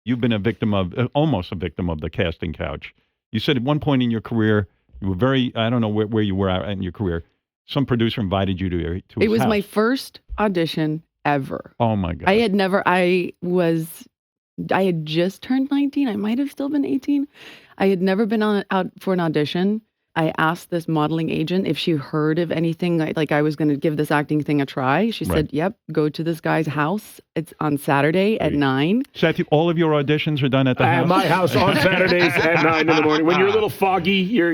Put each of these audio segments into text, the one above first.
you've been a victim of, almost a victim of the casting couch. You said at one point in your career, you were very, I don't know where you were at in your career, some producer invited you to his house. It was my first audition ever. Oh my God. I had just turned 19. I might have still been 18. I had never been out for an audition. I asked this modeling agent if she heard of anything, like I was going to give this acting thing a try. She said, yep, go to this guy's house. It's on Saturday at 9. Seth, all of your auditions are done at the house? At my house on Saturdays at 9 in the morning. When you're a little foggy, your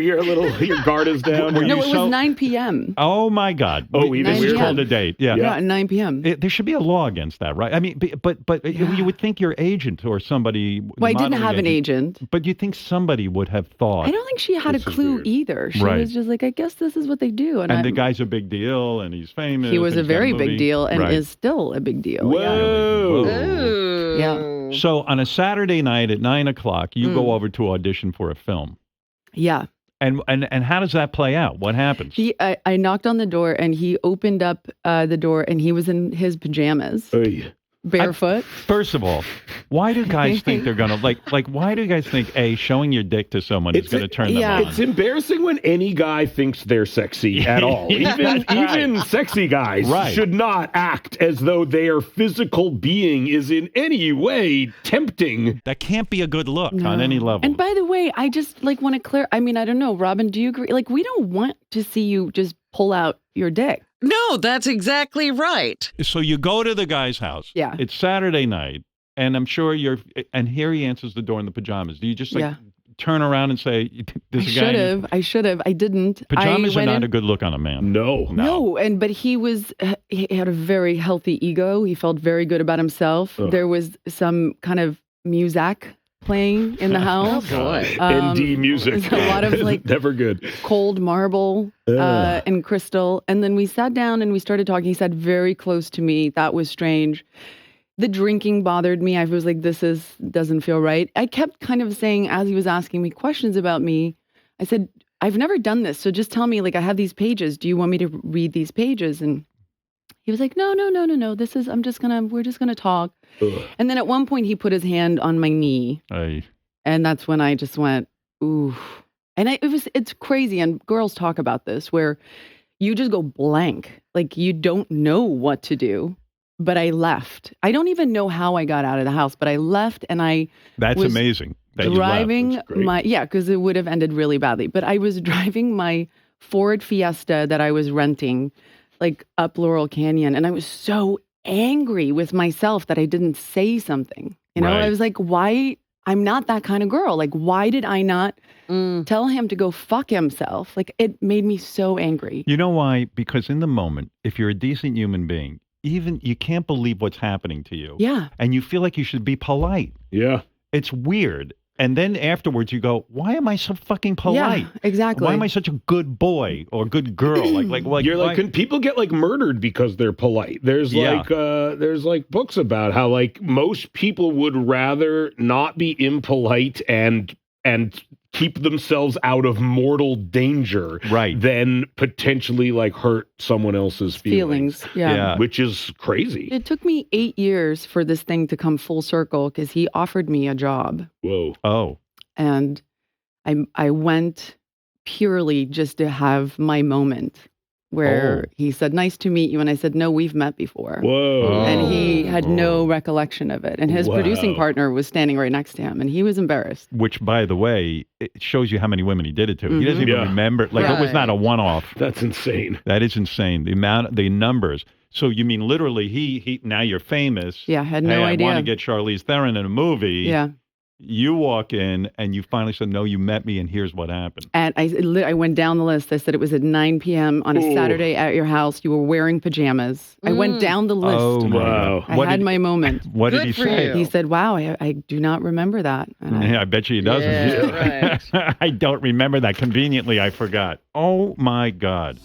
guard is down. No, it was 9 p.m. Oh, my God. Oh, even weird. Called a date. Yeah, at 9 p.m. There should be a law against that, right? I mean, but you would think your agent or somebody... Well, I didn't have an agent. But you think somebody would have thought... I don't think she had a clue either. She was just like, I guess this is what they do. And the guy's a big deal, and he's famous. He was a very big deal, and is still a big deal. Whoa. Yeah. So on a Saturday night at 9 o'clock, you go over to audition for a film. Yeah. And how does that play out? What happens? I knocked on the door, and he opened up the door, and he was in his pajamas. Barefoot. First of all, why do guys think they're gonna like? Why do guys think showing your dick to someone is gonna turn them on? It's embarrassing when any guy thinks they're sexy at all. Even sexy guys should not act as though their physical being is in any way tempting. That can't be a good look on any level. And by the way, I just want to clear. I mean, I don't know, Robin. Do you agree? Like, we don't want to see you just pull out your dick. No, that's exactly right. So you go to the guy's house. Yeah. It's Saturday night, and I'm sure and here he answers the door in the pajamas. Do you just turn around and say, I should have. I didn't. Pajamas are not a good look on a man. No. But he had a very healthy ego. He felt very good about himself. There was some kind of music playing in the house. ND music. A lot of never good. Cold marble and crystal. And then we sat down and we started talking. He sat very close to me. That was strange. The drinking bothered me. I was like, doesn't feel right. I kept kind of saying, as he was asking me questions about me, I said, I've never done this. So just tell me, I have these pages. Do you want me to read these pages? And he was like, no. We're just gonna talk. Ugh. And then at one point he put his hand on my knee. And that's when I just went, ooh. And it's crazy. And girls talk about this where you just go blank. Like you don't know what to do. But I left. I don't even know how I got out of the house, but I left and That's amazing. That driving because it would have ended really badly. But I was driving my Ford Fiesta that I was renting up Laurel Canyon. And I was so angry with myself that I didn't say something. You know, I was like, why? I'm not that kind of girl. Like, why did I not tell him to go fuck himself? Like, it made me so angry. You know why? Because in the moment, if you're a decent human being, even you can't believe what's happening to you. Yeah. And you feel like you should be polite. Yeah. It's weird. And then afterwards you go, why am I so fucking polite? Yeah, exactly. Why am I such a good boy or good girl? Can people get murdered because they're polite? There's books about how most people would rather not be impolite and keep themselves out of mortal danger than potentially hurt someone else's feelings. Yeah. Which is crazy. It took me 8 years for this thing to come full circle because he offered me a job. Whoa. Oh. And I went purely just to have my moment where he said, nice to meet you. And I said, no, we've met before. Whoa. And he had no recollection of it. And his producing partner was standing right next to him. And he was embarrassed. Which, by the way, it shows you how many women he did it to. He doesn't even remember. It was not a one-off. That's insane. That is insane. The numbers. So you mean literally he now you're famous. Yeah, had no idea. I want to get Charlize Theron in a movie. Yeah. You walk in and you finally said, no, you met me and here's what happened. And I went down the list. I said it was at 9 p.m. on a Saturday at your house. You were wearing pajamas. I went down the list. Oh, wow. I had my moment. What did he say? He said, wow, I do not remember that. I bet you he doesn't. Yeah, right. I don't remember that. Conveniently, I forgot. Oh, my God.